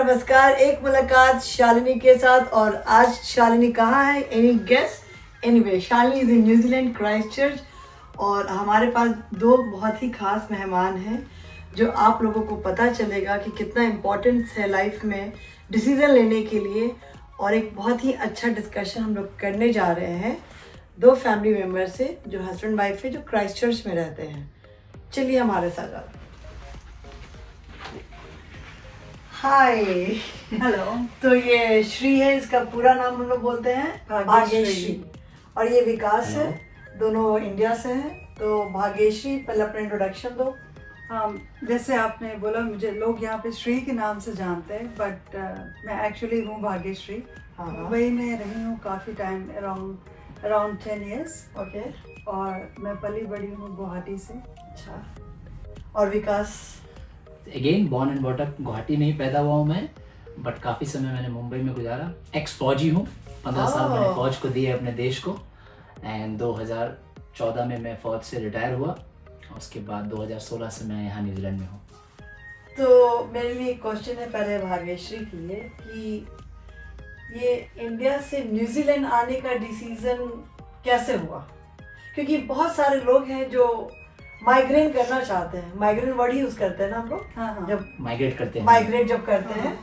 नमस्कार। एक मुलाकात शालिनी के साथ। और आज शालिनी कहाँ है? Any guess? Anyway, Shalini is in New Zealand, Christchurch. और हमारे पास दो बहुत ही खास मेहमान हैं जो आप लोगों को पता चलेगा कि कितना इम्पोर्टेंस है लाइफ में डिसीज़न लेने के लिए। और एक बहुत ही अच्छा डिस्कशन हम लोग करने जा रहे हैं दो फैमिली मेम्बर से जो हस्बैंड वाइफ है, जो क्राइस्ट चर्च में रहते हैं। चलिए हमारे साथ आप। हाय, हेलो। तो ये श्री है, इसका पूरा नाम हम लोग बोलते हैं भाग्यश्री। और ये विकास है, दोनों इंडिया से हैं। तो भाग्यश्री, पहले अपना इंट्रोडक्शन दो। जैसे आपने बोला, मुझे लोग यहाँ पे श्री के नाम से जानते हैं, बट मैं एक्चुअली हूँ भाग्यश्री। मुंबई में रही हूँ काफ़ी टाइम, अराउंड 10 years। ओके। और मैं पली बड़ी हूँ गुवाहाटी से। अच्छा। और Vikas? Again born and bought up Guwahati में ही पैदा हुआ हूँ मैं, बट काफ़ी समय मैंने मुंबई में गुजारा। एक्स फौजी हूँ, 15 साल मैंने फौज को दिए अपने देश को। एंड 2014 में मैं फौज से रिटायर हुआ। उसके बाद 2016 से मैं यहाँ न्यूजीलैंड में हूँ। तो मेरे लिए एक क्वेश्चन है पहले भाग्यश्री के लिए कि ये इंडिया से न्यूजीलैंड आने का डिसीजन कैसे हुआ? क्योंकि बहुत सारे लोग हैं जो माइग्रेट करना चाहते हैं। माइग्रेट वर्ड यूज करते हैं ना हम लोग। हाँ। जब माइग्रेट जब करते हैं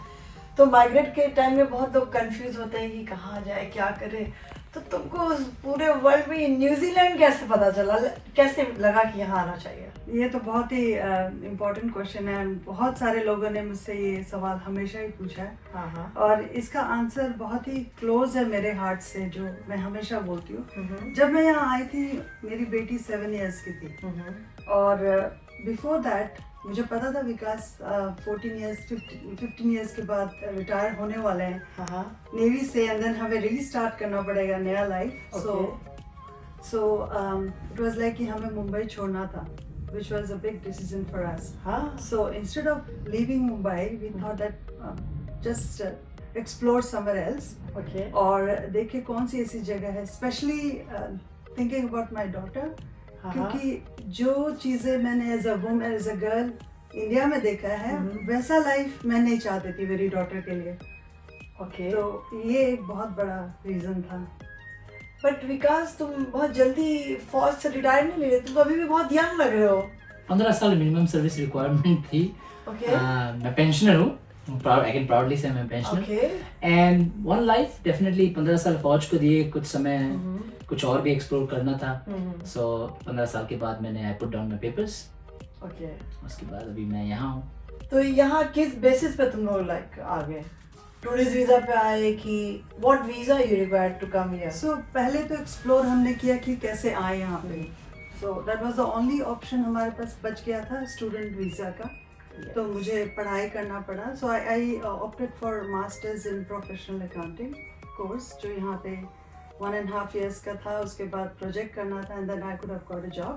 तो माइग्रेट के टाइम में बहुत लोग कंफ्यूज होते हैं कि कहाँ जाए, क्या करें। तो तुमको उस पूरे वर्ल्ड में न्यूजीलैंड कैसे पता चला, कैसे लगा कि यहाँ आना चाहिए? ये तो बहुत ही इम्पोर्टेंट क्वेश्चन है। बहुत सारे लोगों ने मुझसे ये सवाल हमेशा ही पूछा है। हाँ। और इसका आंसर बहुत ही क्लोज है मेरे हार्ट से, जो मैं हमेशा बोलती हूँ। जब मैं यहाँ आई थी, मेरी बेटी 7 years की थी। और बिफोर दैट मुझे पता था विकास 15 years के बाद रिटायर होने वाले हैं नेवी से, एंड देन हमें रीस्टार्ट करना पड़ेगा नया life. So it was like कि हमें मुंबई छोड़ना था, which was a big decision for us. So instead of leaving Mumbai, we thought that just explore somewhere else. Okay. और देखे कौन सी ऐसी जगह है, especially thinking about my daughter. क्योंकि जो चीज़ें मैंने as a woman, as a girl India में देखा है, वैसा लाइफ मैं नहीं चाहती थी मेरी डॉटर के लिए। Okay. तो ये एक बहुत बड़ा रीज़न था। बट विकास, तुम बहुत जल्दी फौज से रिटायर नहीं ले रहे, तुम अभी भी बहुत यंग लग रहे हो। 15 साल मिनिमम सर्विस रिक्वायरमेंट थी। Okay. मैं पेंशनर हूँ, आई कैन प्राउडली से मैं pensioner. Okay. And one life definitely 15 साल फौज को दिए, कुछ समय कुछ और भी एक्सप्लोर करना था। सो 15 साल के बाद मैंने I put down my papers. Okay. उसके बाद अभी मैं यहाँ हूँ। तो यहाँ किस बेसिस पे तुम लोग लाइक आ गए? टूरिस्ट वीजा पे आए कि what visa you required to come here? So पहले तो एक्सप्लोर हमने किया कि कैसे आए यहाँ पे। So that was the only option हमारे पास बच गया था, स्टूडेंट वीज़ा का। तो मुझे पढ़ाई करना पड़ा। So I opted for masters in professional accounting course, जो यहाँ पे 1.5 years का था। उसके बाद प्रोजेक्ट करना था, and then I could have got a job,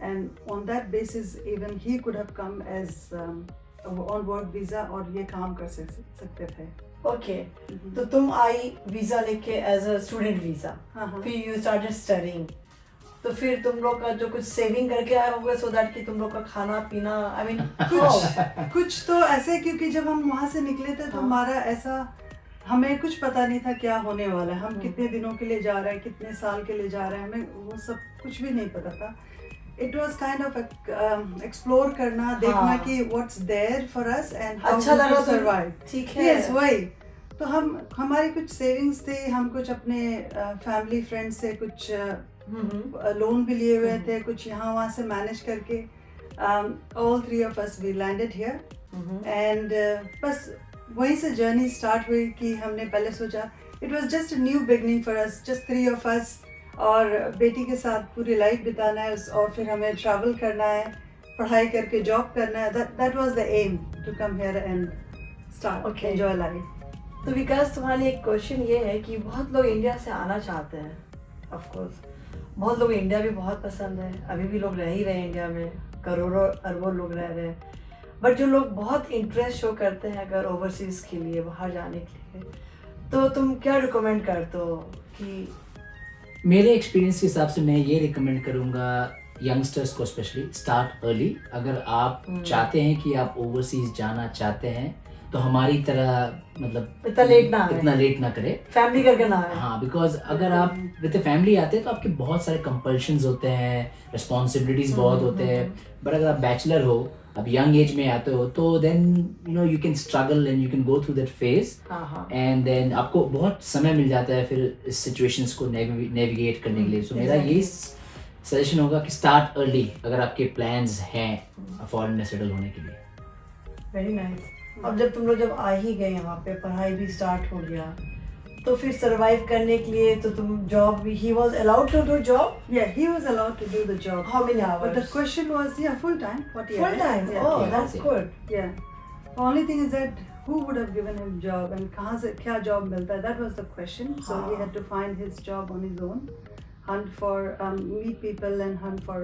and on that basis even he could have come as on work visa और ये काम कर सकते थे। ओके। तो तुम आई वीजा लेके एज अ स्टूडेंट वीजा, फिर यू स्टार्टेड स्टडीइंग। तो फिर तुम लोग का जो कुछ सेविंग करके आए होंगे सो दैट कि तुम लोग का खाना पीना, आई मीन कुछ तो ऐसे, क्योंकि जब हम वहाँ से निकले थे तो हमारा ऐसा, हमें कुछ पता नहीं था क्या होने वाला है, हम कितने दिनों के लिए जा रहे हैं, कितने साल के लिए जा रहे हैं, हमें वो सब कुछ भी नहीं पता था। It was kind of explore करना, देखना कि what's there for us and how to survive. ठीक है। यस, वही। तो हमारी कुछ सेविंग्स थे, हम कुछ अपने फैमिली फ्रेंड्स से कुछ लोन भी लिए हुए थे, कुछ यहाँ वहाँ से मैनेज करके all 3 of us we landed here। And बस वहीं से जर्नी स्टार्ट हुई कि हमने पहले सोचा it was just a new beginning for us, just 3 of us, और बेटी के साथ पूरी लाइफ बिताना है, और फिर हमें ट्रैवल करना है, पढ़ाई करके जॉब करना है। That was the aim, to come here and start enjoy life. तो विकास, तुम्हारे लिए एक क्वेश्चन ये है कि बहुत लोग इंडिया से आना चाहते हैं, ऑफ कोर्स बहुत लोग इंडिया भी बहुत पसंद है, अभी भी लोग रह ही रहे हैं इंडिया में, करोड़ों अरबों लोग रह रहे हैं। बट जो लोग बहुत इंटरेस्ट शो करते हैं अगर ओवरसीज़ के लिए, बाहर जाने के लिए, तो तुम क्या रिकमेंड करते हो? कि मेरे एक्सपीरियंस के हिसाब से मैं ये रिकमेंड करूँगा यंगस्टर्स को, स्पेशली स्टार्ट अर्ली। अगर आप चाहते हैं कि आप ओवरसीज जाना चाहते हैं तो हमारी तरह मतलब इतना लेट ना आए, इतना लेट ना करे, फैमिली करके ना आए। हाँ, बिकॉज अगर आप विद फैमिली आते हैं तो आपके बहुत सारे कंपल्शंस होते हैं, रिस्पॉन्सिबिलिटीज बहुत होते हैं, बट अगर आप बैचलर हो, आप यंग एज में आते हो, तो then you know you can struggle and you can go through that phase, and then आपको बहुत समय मिल जाता है फिर इस सिचुएशंस को नेविगेट करने के लिए। सो मेरा यही सजेशन होगा कि स्टार्ट अर्ली अगर आपके प्लान्स हैं फॉरेन में सेटल होने के लिए। Very nice. अब जब तुम लोग जब आ ही गए यहाँ पे, पढ़ाई भी स्टार्ट हो गया, तो फिर सरवाइव करने के लिए तो तुम जॉब भी, he was allowed to do job? Yeah, he was allowed to do the job. How many hours? But the question was, yeah, full time. 40 Full hours. time? Yeah. Oh, Yeah. that's good. Yeah. The only thing is that who would have given him job and कहाँ से क्या job मिलता है? That was the question. So he had to find his job on his own, hunt for meet people and hunt for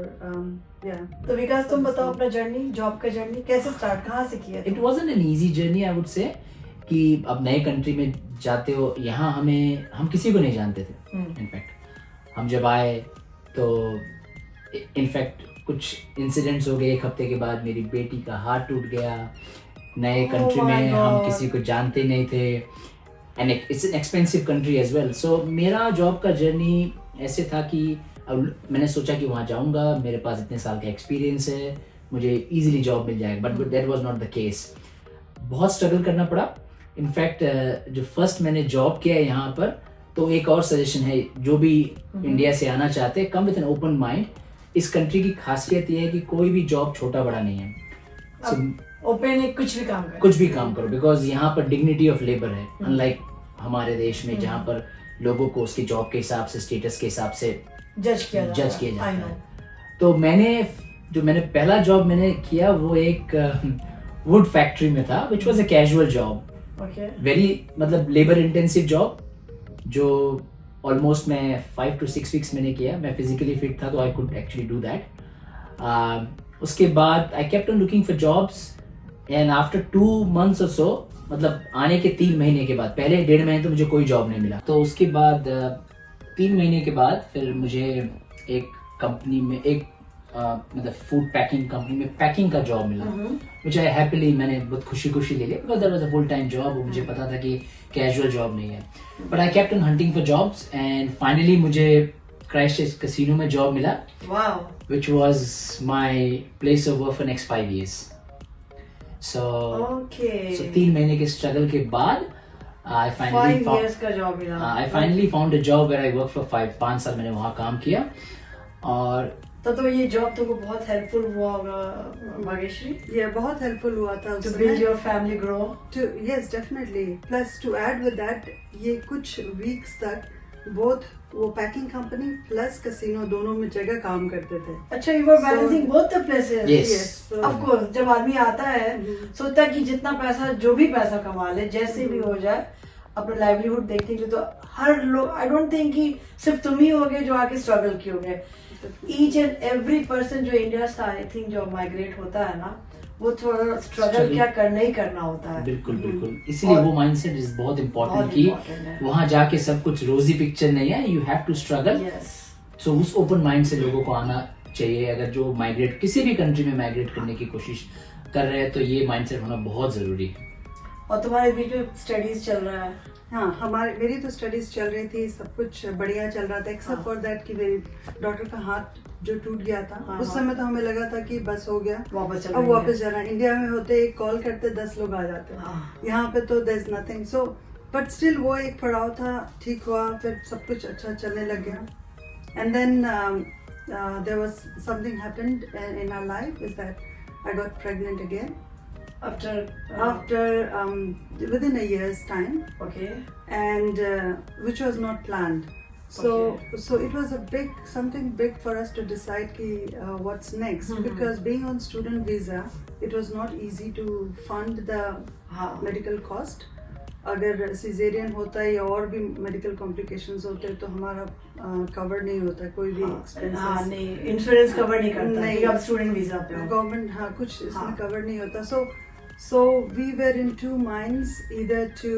yeah. तो विकास तुम बताओ अपना journey, job का जर्नी कैसे स्टार्ट, कहाँ से किया? It wasn't an easy journey, I would say, कि अब नए कंट्री में जाते हो, यहाँ हम किसी को नहीं जानते थे। इनफैक्ट हम जब आए तो इनफैक्ट कुछ इंसिडेंट्स हो गए, 1 हफ्ते के बाद मेरी बेटी का हाथ टूट गया, नए कंट्री my में हम God. किसी को जानते नहीं थे, and it's an expensive country as well. So मेरा जॉब का जर्नी ऐसे था कि अब मैंने सोचा कि वहाँ जाऊँगा, मेरे पास इतने साल का एक्सपीरियंस है, मुझे इजीली जॉब मिल जाएगा, but that was not the case. बहुत स्ट्रगल करना पड़ा। इनफैक्ट जो फर्स्ट मैंने जॉब किया है यहाँ पर, तो एक और सजेशन है, जो भी इंडिया से आना चाहते हैं, come with an open mind. इस कंट्री की खासियत ये है कि कोई भी जॉब छोटा बड़ा नहीं है, ओपन है, कुछ भी काम करो, कुछ भी काम करो, बिकॉज यहाँ पर डिग्निटी ऑफ लेबर है, अनलाइक हमारे देश में जहाँ पर लोगों को उसके जॉब के हिसाब से, स्टेटस के हिसाब से जज किया जाता है। तो मैंने पहला जॉब मैंने किया वो एक वुड फैक्ट्री में था, which was a casual job, very मतलब लेबर इंटेंसिव जॉब, जो ऑलमोस्ट मैं 5 to 6 weeks मैंने किया। मैं फिजिकली फिट था तो I could actually do that. उसके बाद I kept on looking for jobs, and after 2 months और सो, मतलब आने के 3 महीने के बाद, पहले 1.5 महीने तो मुझे कोई जॉब नहीं मिला, तो उसके बाद 3 महीने के बाद फिर मुझे एक कंपनी में, एक मतलब फूड पैकिंग कंपनी में पैकिंग का जॉब मिला, विच आई हैप्पीली, मैंने बहुत खुशी ले लिया, because that was a full time job, और मुझे पता था कि कैजुअल जॉब नहीं है। But I kept on hunting for jobs, and finally मुझे क्राइस्टचर्च कैसीनो में जॉब मिला, which was my place of work for next 5 years. So 3 महीने के स्ट्रगल के बाद I finally 5 years का जॉब मिला। I finally found a job where I worked for 5 साल मैंने वहाँ काम किया। और तो ये जॉब तुमको बहुत हेल्पफुल हुआ होगा भाग्यश्री? ये बहुत हेल्पफुल हुआ था To build your family grow? Yes, definitely. Plus to add with that, ये कुछ weeks तक both वो पैकिंग कंपनी प्लस कैसीनो दोनों में जगह काम करते थे। अच्छा, you were balancing both the places? Yes. Of course, जब आदमी आता है सोचता है कि जितना पैसा, जो भी पैसा कमा ले, जैसे भी हो जाए, अपना लाइवलीहुड देखने के लिए, तो हर लोग, आई डोंट थिंक कि सिर्फ तुम ही होगे जो आके स्ट्रगल किए, ईच एंड एवरी पर्सन जो इंडिया से आई थिंक जो माइग्रेट होता है ना, वो थोड़ा स्ट्रगल क्या करना ही करना होता है। बिल्कुल, इसीलिए वो माइंडसेट इज बहुत इम्पोर्टेंट कि वहाँ जाके सब कुछ रोजी पिक्चर नहीं है, यू हैव टू स्ट्रगल। सो उस ओपन माइंड से लोगों को आना चाहिए, अगर जो माइग्रेट, किसी भी कंट्री में माइग्रेट करने की कोशिश कर रहे हैं, तो ये माइंडसेट होना बहुत जरूरी है। और तुम्हारे बीच में स्टडीज चल रहा है? हाँ, मेरी तो स्टडीज चल रही थी, सब कुछ बढ़िया चल रहा था, एक्सेप्ट फॉर दैट कि मेरी डॉटर का हाथ जो टूट गया था, उस समय तो हमें लगा था कि बस हो गया, अब वापस जाना। इंडिया में होते एक कॉल करते 10 लोग आ जाते, यहाँ पे तो there is nothing. So but still वो एक पड़ाव था, ठीक हुआ, फिर सब कुछ अच्छा चलने लग गया। And then there was something happened in our life, is that I got pregnant again after within a year's time. Okay. And which was not planned. So it was something big for us to decide ki what's next, because being on student visa, it was not easy to fund the medical cost. अगर caesarean होता है या और भी medical complications होते तो हमारा cover नहीं होता कोई भी एक्सपेंसेस। नहीं, इंश्योरेंस कवर नहीं करता नहीं, आप स्टूडेंट वीजा पे हो, गवर्नमेंट कुछ इसमें कवर नहीं होता। So we were in 2 minds, either to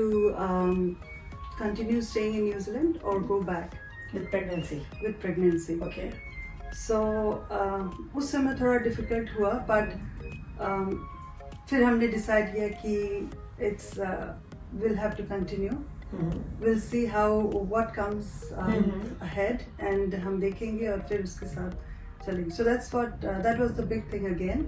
continue staying in New Zealand or go back with pregnancy. Okay. So उस समय थोड़ा difficult हुआ, but फिर हमने decide किया कि it's we'll have to continue. We'll see how what comes ahead, and हम देखेंगे और फिर उसके साथ चलेंगे. So that's what that was the big thing again.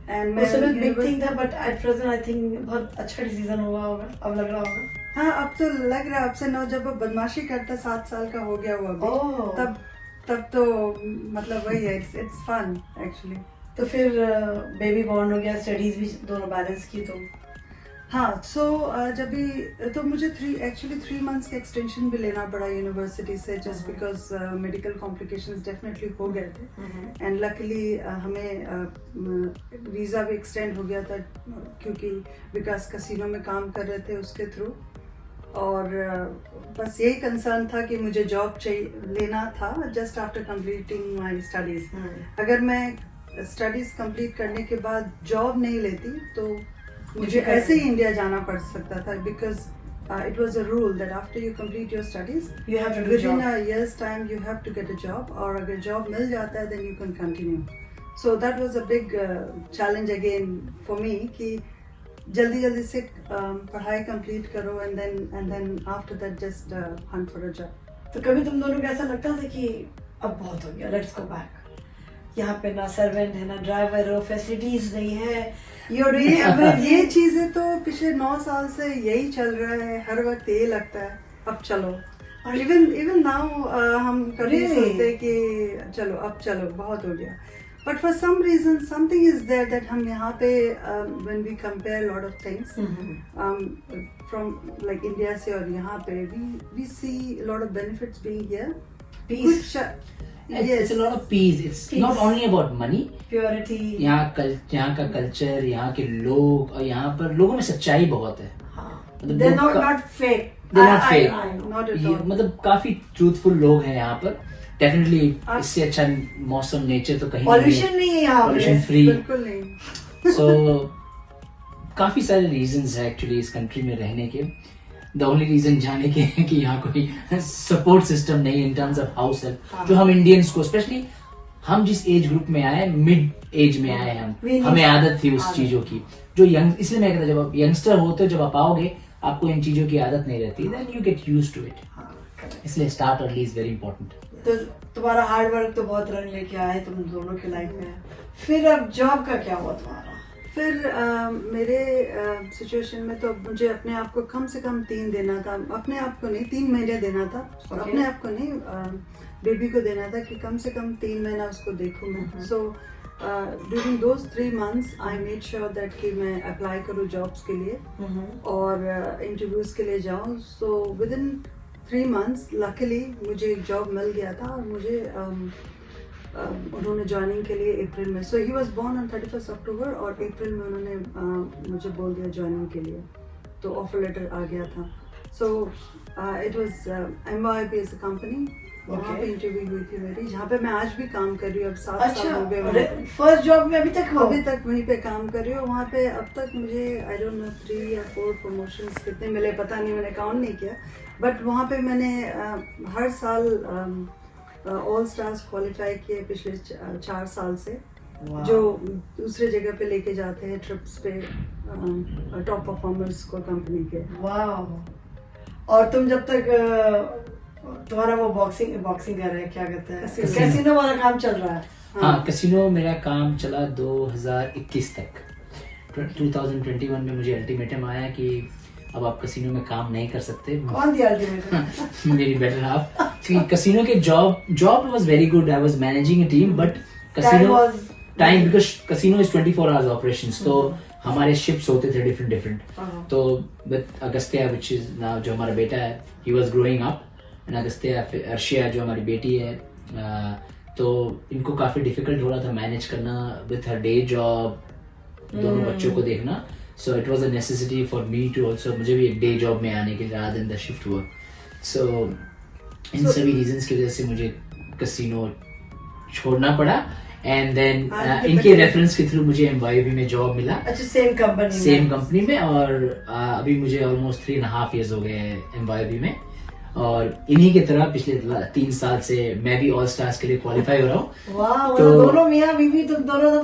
And उस समय बिग थिंग था, but at present I think बहुत अच्छा डिसीजन हुआ होगा, अब लग रहा होगा. हाँ, अब तो लग रहा है. अब से नौ जब वो बदमाशी करता 7 साल का हो गया हुआ अभी, तब तो मतलब वही है. It's fun actually. तो फिर बेबी बॉर्न हो गया, स्टडीज भी दोनों बैलेंस की. तो हाँ, सो जब भी तो मुझे 3 months का एक्सटेंशन भी लेना पड़ा यूनिवर्सिटी से, just because medical complications definitely हो गए थे. एंड लकीली हमें वीज़ा भी एक्सटेंड हो गया था, क्योंकि विकास कैसीनो में काम कर रहे थे उसके थ्रू. और बस यही कंसर्न था कि मुझे जॉब लेना था just after completing my studies. अगर मैं स्टडीज कंप्लीट करने के बाद जॉब नहीं लेती तो मुझे ऐसे ही इंडिया जाना पड़ सकता था, because it was a rule that after you complete your studies within a years time you have to get a job, और अगर जॉब मिल जाता है then you can continue. So that was a big challenge again for me कि जल्दी से पढ़ाई complete करो and then after that just hunt for a job. तो कभी तुम दोनों को ऐसा लगता था कि अब बहुत हो गया, लेट्स गो बैक, यहाँ पे ना सर्वेंट है, ना ड्राइवर हो, फैसिलिटीज नहीं है, ये चीजें तो पिछले 9 साल से यही चल रहा है. हर वक्त ये लगता है अब चलो. और इवन नाउ हम कभी सोचते हैं कि चलो बहुत हो गया. But for some reason something is there that हम यहाँ पे when we compare lot of things from like India से और यहाँ पे we see lot of benefits being here. It's a lot of peace. It's not only about money. Purity. यहाँ का culture, यहाँ के लोग, और यहाँ पर लोगों में सच्चाई बहुत है. They're not fake. They're not fake. Not at all. मतलब काफी ट्रूथफुल लोग हैं यहाँ पर. डेफिनेटली इससे अच्छा मौसम, नेचर तो कहीं पॉल्यूशन नहीं है यहाँ पे. Pollution free. बिल्कुल नहीं. So काफी सारे रीजंस है एक्चुअली इस कंट्री में रहने के. द ओनली रीजन जाने के है कि यहाँ कोई सपोर्ट सिस्टम नहीं in terms of house help, जो हम इंडियंस को, स्पेशली हम जिस एज ग्रुप में आए, मिड एज में आए हम, हमें आदत थी उस चीजों की. जो यंग, इसलिए मैं कहता जब आप यंगस्टर होते हो, जब आप आओगे आपको इन चीजों की आदत नहीं रहती, then you get used to it. इसलिए start early is very important. तो तुम्हारा हार्ड वर्क तो बहुत रंग लेके आए तुम दोनों की लाइफ में. फिर अब जॉब का क्या हुआ तुम्हारा? फिर मेरे सिचुएशन में तो मुझे अपने आप को कम से कम 3 देना था. अपने आप को नहीं, 3 महीने देना था. अपने आप को नहीं, बेबी को देना था कि कम से कम 3 महीना उसको देखूँ मैं. So during those 3 months I made sure that कि मैं अप्लाई करूँ जॉब्स के लिए और इंटरव्यूज के लिए जाऊँ. So with in 3 months luckily मुझे एक जॉब मिल गया था, और मुझे उन्होंने ज्वाइनिंग के लिए अप्रैल में. सो ही वाज बोर्न ऑन 31 अक्टूबर, और अप्रैल में उन्होंने मुझे बोल दिया ज्वाइनिंग के लिए. तो ऑफर लेटर आ गया था. So it was MYOB as a company. वहाँ पे इंटरव्यू हुई थी मेरी, जहाँ पे मैं आज भी काम कर रही हूँ. अब 7 साल हो गए. फर्स्ट जॉब में अभी तक वहीं पे काम कर रही हूँ. वहाँ पे अब तक मुझे आई डोंट नो 3 या 4 प्रमोशंस कितने मिले पता नहीं, मैंने काउंट नहीं किया. बट वहाँ पे मैंने हर साल ऑल स्टार्स क्वालिफाई किए पिछले 4 साल से. जो दूसरे जगह पे लेके जाते हैं ट्रिप्स पे टॉप परफॉर्मर्स को कंपनी के. वाह. और तुम जब तक तुम्हारा वो बॉक्सिंग कर रहे हैं, क्या कहते हैं, कैसीनो वाला काम चल रहा है? हाँ, कैसीनो मेरा काम चला 2021 तक. 2021 में मुझे अल्टीमेटम आया कि अब आप कैसीनो में काम नहीं कर सकते. कौन दिया अल्टीमेटम? मेरी बेटर हाफ. कैसीनो के job was very good. I was managing a team, but casino time, because casino is 24 hours operations, तो हमारे शिफ्ट्स होते थे डिफरेंट. तो with Agastya, which is now, जो हमारा बेटा है, he was growing up, and Agastya, Arshia जो हमारी बेटी है, तो इनको काफी डिफिकल्ट हो रहा था मैनेज करना विद हर डे जॉब, दोनों बच्चों को देखना. So it was a necessity for me to also, मुझे भी एक डे जॉब में आने के लिए rather than the shift work. So इन सभी reasons की वजह से मुझे कैसीनो छोड़ना पड़ा. And then इनके रेफरेंस के थ्रू मुझे MYOB में जॉब मिला. अच्छा, सेम कंपनी में. और अभी मुझे ऑलमोस्ट 3.5 years हो गए MYOB में. और इन्हीं की तरह पिछले 3 साल से मैं भी ऑल स्टार्स के लिए क्वालिफाई हो रहा हूँ. वाह. तो दोनों मियाँ बीवी तुम दोनों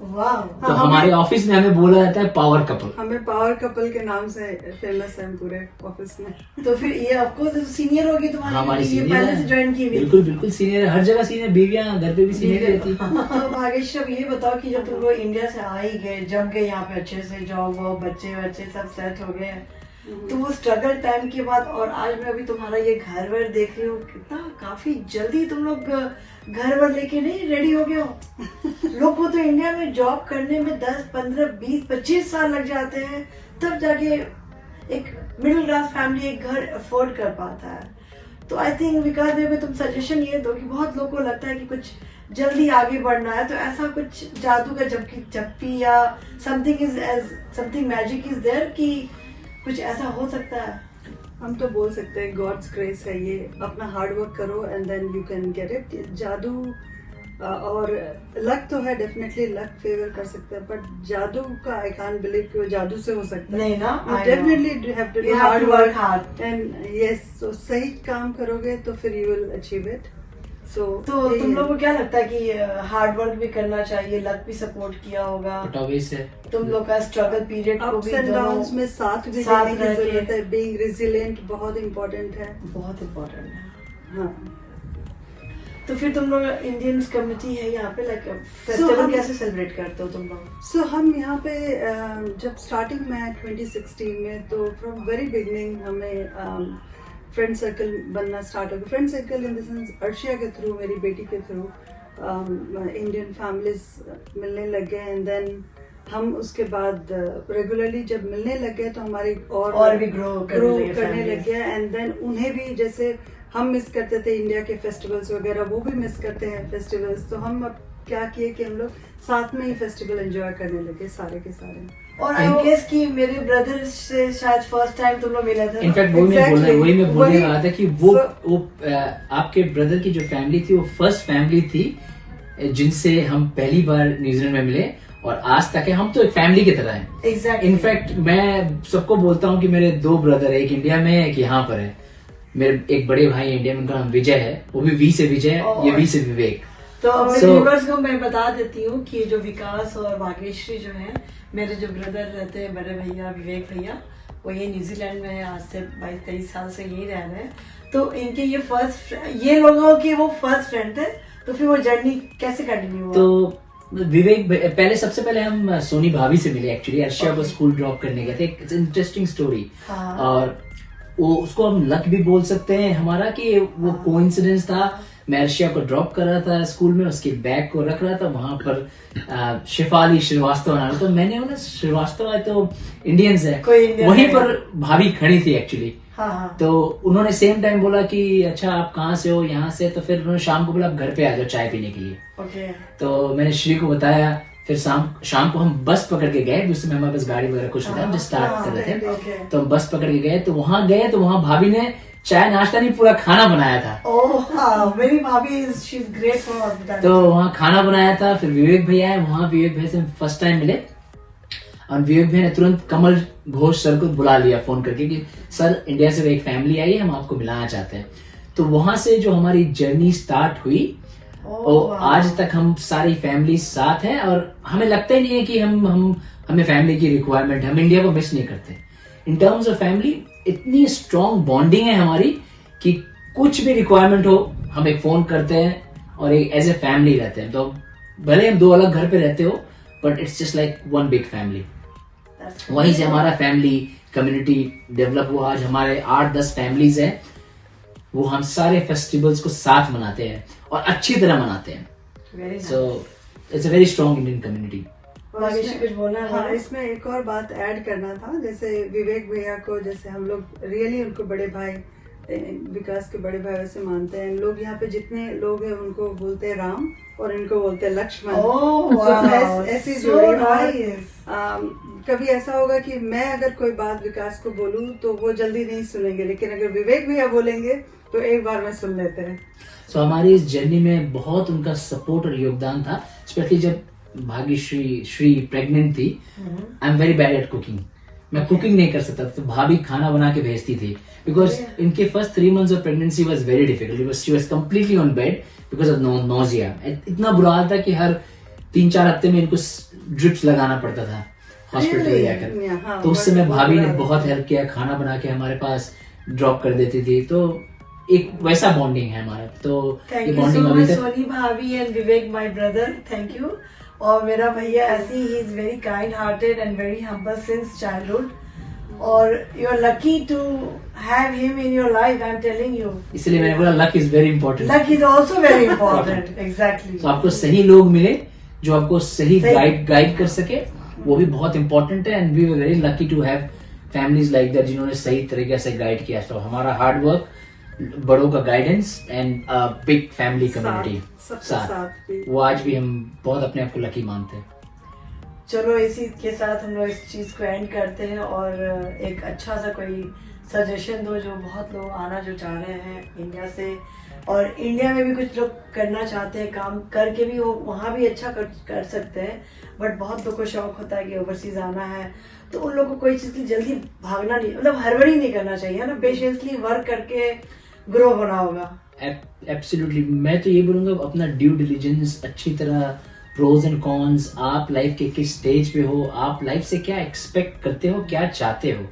वाह। तो हमारे ऑफिस में हमें बोला जाता है पावर कपल। हमें पावर कपल के नाम से फेमस है हम पूरे ऑफिस में। तो फिर ये आपको सीनियर होगी तुम्हारी, हमारी ये सीनियर पहले से ज्वाइन की हुई? बिल्कुल बिल्कुल सीनियर, हर जगह सीनियर, बीवियां घर पे भी सीनियर रहती। तो भाग्यश्री अब ये बताओ कि जब तुम लोग इंडिया से आ ही गए, जम गए यहाँ पे अच्छे से, जॉब वॉब, बच्चे बच्चे सब सेट हो गए, तो वो स्ट्रगल टाइम के बाद और आज मैं अभी तुम्हारा ये घर वर देख रही हूँ, कितना काफी जल्दी तुम लोग घर वर लेके नहीं रेडी हो गए हो। लोग को तो इंडिया में जॉब करने में 10, 15, 20, 25 साल लग जाते हैं, तब जाके एक मिडिल क्लास फैमिली एक घर अफोर्ड कर पाता है। तो आई थिंक विकास मेरे को तुम सजेशन ये दो कि बहुत लोगों को लगता है कि कुछ जल्दी आगे बढ़ना है, तो ऐसा कुछ जादू का चप्पी या समथिंग मैजिक इज देयर कि कुछ ऐसा हो सकता है? हम तो बोल सकते हैं गॉड्स ग्रेस है ये, अपना हार्ड वर्क करो and then you can get it. जादू और लक तो है, डेफिनेटली लक फेवर कर सकता है, बट जादू का आई कांट बिलीव कि वो जादू से हो सकता है। नहीं ना, definitely have to You have to work hard. And yes, तो सही काम करोगे तो फिर you will achieve it. So तो तुम लोगों को क्या लगता है कि हार्ड वर्क भी करना चाहिए, लक भी सपोर्ट किया होगा, बट ऑब्वियस है तुम लोग का स्ट्रगल पीरियड को अप्स भी एंड डाउन्स में साथ भी देने की रह के- जरूरत है। बीइंग रेजिलिएंट बहुत इम्पोर्टेंट है। बहुत इम्पोर्टेंट है। हाँ, तो फिर तुम लोग इंडियन कम्युनिटी है यहाँ पे, लाइक फेस्टिवल हम- कैसे सेलिब्रेट करते हो तुम लोग? सो हम यहाँ पे जब स्टार्टिंग में 2016 में, तो फ्रॉम वेरी बिगनिंग हमें फ्रेंड सर्कल बनना स्टार्ट हो गया। Friend circle in the sense Arshia के थ्रू, मेरी बेटी के थ्रू इंडियन फैमिलीज मिलने लग गए एंड देन हम उसके बाद रेगुलरली जब मिलने लग गए तो हमारी और भी ग्रो करने लग गया एंड देन उन्हें भी जैसे हम मिस करते थे इंडिया के फेस्टिवल्स वगैरह, वो भी मिस करते हैं फेस्टिवल्स। तो हम अब क्या किए कि हम लोग साथ में ही फेस्टिवल एंजॉय करने लगे सारे के सारे। और आई गेस कि मेरे ब्रदर से शायद फर्स्ट टाइम तुम लोग मिले थे। In fact Exactly. वही मैं बोलने वाला था कि वो So- वो आपके ब्रदर की जो फैमिली थी वो फर्स्ट फैमिली थी जिनसे हम पहली बार न्यूजीलैंड में मिले और आज तक है, हम तो एक फैमिली की तरह हैं। एग्जैक्टली। इनफैक्ट मैं सबको बोलता हूँ कि मेरे 2 ब्रदर है, एक इंडिया में है, एक यहाँ पर है। मेरे एक बड़े भाई इंडिया में, उनका नाम विजय है, वो भी वी से विजय है, ये वी से विवेक। तो अपने So- व्यूअर्स को मैं बता देती हूँ कि जो विकास और भाग्यश्री जो है, मेरे जो ब्रदर रहते हैं, बड़े भैया विवेक भैया, वो ये न्यूजीलैंड में आज से 22-23 साल से यही रह रहे हैं। तो इनके ये लोगों के वो फर्स्ट फ्रेंड थे, तो फिर वो जर्नी कैसे कंटिन्यू हुआ? तो विवेक पहले सबसे पहले हम सोनी भाभी से मिले एक्चुअली, अर्शिया को Okay. स्कूल ड्रॉप करने गए थे। It's interesting story. हाँ। और वो उसको हम लक भी बोल सकते हैं हमारा कि वो कोइंसिडेंस था। मैं अर्शिया को ड्रॉप कर रहा था स्कूल में, उसके बैग को रख रहा था, वहां पर शिफाली श्रीवास्तव आ रहा था, तो मैंने बोला श्रीवास्तव है तो इंडियंस है, कोई Indian वहीं है। पर भाभी खड़ी थी एक्चुअली। हाँ हाँ। तो उन्होंने सेम टाइम बोला कि अच्छा आप कहाँ से हो, यहाँ से। तो फिर उन्होंने शाम को बोला आप घर पे आ जाओ चाय पीने के लिए। ओके। तो मैंने श्री को बताया, फिर शाम को हम बस पकड़ के गए, उस समय हमारे पास गाड़ी वगैरह कुछ नहीं था, जस्ट स्टार्ट कर रहे ओके। थे। तो हम बस पकड़ के गए, तो वहां भाभी ने चाय नाश्ता नहीं पूरा खाना बनाया था। ओह हाँ, मेरी भाभी she is great for hospitality. तो वहाँ खाना बनाया था। फिर विवेक भैया है, वहां विवेक भैया से फर्स्ट टाइम मिले और विवेक भैया ने तुरंत कमल घोष सर को बुला लिया फोन करके कि सर इंडिया से एक फैमिली आई है, हम आपको मिलाना चाहते हैं। तो वहां से जो हमारी जर्नी स्टार्ट हुई और आज तक हम सारी फैमिली साथ हैं और हमें लगता ही नहीं है कि हमें फैमिली की रिक्वायरमेंट है। हम इंडिया को मिस नहीं करते। इन टर्म्स ऑफ फैमिली इतनी स्ट्रॉन्ग बॉन्डिंग है हमारी कि कुछ भी रिक्वायरमेंट हो हम एक फोन करते हैं और एक एज ए फैमिली रहते हैं। तो भले हम 2 अलग घर पे रहते हो but it's just like one big family. वहीं से हमारा फैमिली कम्युनिटी डेवलप हुआ। आज हमारे 8-10 फैमिलीज हैं, वो हम सारे फेस्टिवल्स को साथ मनाते हैं और अच्छी तरह मनाते हैं। Very so it's a very strong Indian community. Bhagyashree कुछ बोलना है? हाँ, इसमें एक और बात ऐड करना था। जैसे विवेक भैया को, जैसे हम लोग रियली उनको बड़े भाई, विकास के बड़े भाई वैसे मानते हैं। लोग यहाँ पे जितने लोग हैं उनको बोलते हैं राम और इनको बोलते हैं लक्ष्मण। ओह So, वाओ, ऐसी so जोड़ी। और, nice. कभी ऐसा होगा कि मैं अगर कोई बात विकास को बोलूं तो वो जल्दी नहीं सुनेंगे, लेकिन अगर विवेक भैया बोलेंगे तो एक बार में सुन लेते हैं। सो हमारी इस जर्नी में बहुत उनका सपोर्ट और योगदान था। स्पेशली जब श्री प्रेग्नेंट थी, I am very bad at cooking. मैं कुकिंग नहीं कर सकता, तो भाभी खाना बना के भेजती थी बिकॉज इनके first 3 months of pregnancy was very difficult. She was completely on bed because of nausea. इतना बुरा हाल था कि हर 3-4 हफ्ते में इनको ड्रिप्स लगाना पड़ता था हॉस्पिटल Really? जाकर। हाँ, तो उस समय बहुत भाभी ने बुरा बहुत हेल्प किया, खाना बना के हमारे पास ड्रॉप कर देती थी। तो एक वैसा बॉन्डिंग है हमारा। तो थैंक ये यू सो बॉन्डिंग अभी मच तक सोनी भाभी and Vivek my brother, thank you. और मेरा भैया ऐसे ही is very kind hearted and very humble since childhood, और you are lucky to have him in your life, I am telling you. इसलिए मैंने बोला luck is very important. Luck is also very important, exactly. तो आपको सही लोग मिले जो आपको सही सही- गाइड कर सके, वो भी बहुत इंपॉर्टेंट है। And we were very lucky to have families like that जिन्होंने सही तरीके से गाइड किया। तो हमारा हार्ड वर्क, बड़ों का guidance and big family community सबके साथ, साथ भी। वो आज भी हम बहुत अपने आप को लकी मानते हैं। चलो इसी के साथ हम लोग इस चीज को एंड करते हैं, और एक अच्छा सा कोई सजेशन दो, जो बहुत लोग आना जो चाह रहे हैं इंडिया से, और इंडिया में भी कुछ लोग करना चाहते हैं, काम करके भी वो वहाँ भी अच्छा कर सकते हैं, बट बहुत लोग को शौक होता है कि ओवरसीज आना है। तो उन लोगों को कोई चीज की जल्दी भागना नहीं, मतलब हड़बड़ी नहीं करना चाहिए, है ना। पेशेंसली वर्क करके ग्रो होना होगा। एब्सोल्युटली, मैं तो ये बोलूंगा अपना ड्यू डिलिजेंस अच्छी तरह, प्रोज एंड कॉन्स, आप लाइफ के किस स्टेज पे हो, आप लाइफ से क्या एक्सपेक्ट करते हो, क्या चाहते हो,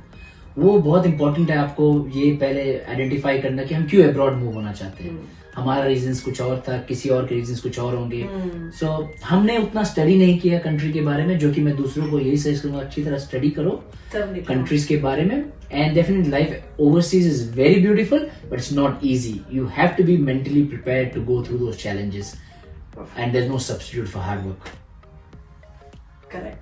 वो बहुत इंपॉर्टेंट है। आपको ये पहले आइडेंटिफाई करना कि हम क्यों अब्रॉड मूव होना चाहते हैं। हमारा रीजंस कुछ और था, किसी और के रीजंस कुछ और होंगे। सो हमने उतना स्टडी नहीं किया कंट्री के बारे में, जो कि मैं दूसरों को यही सजेस्ट करूंगा, अच्छी तरह स्टडी करो तब निकलो। कंट्रीज के बारे में। And definitely life overseas is very beautiful, but it's not easy. You have to be mentally prepared to go through those challenges, and there is no substitute for hard work. Correct.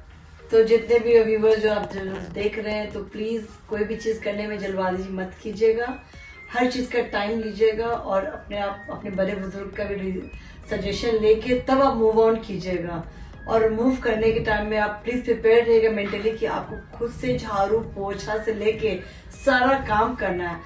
तो जितने भी viewers जो आप देख रहे हैं, तो please कोई भी चीज करने में जल्दबाजी मत कीजिएगा, हर चीज का टाइम लीजिएगा, और अपने बड़े बुजुर्ग का भी सजेशन लेके तब आप मूव ऑन कीजिएगा। और मूव करने के टाइम में आप प्लीज प्रिपेयर रहिएगा मेंटली कि आपको खुद से झाड़ू पोछा से लेके सारा काम करना है।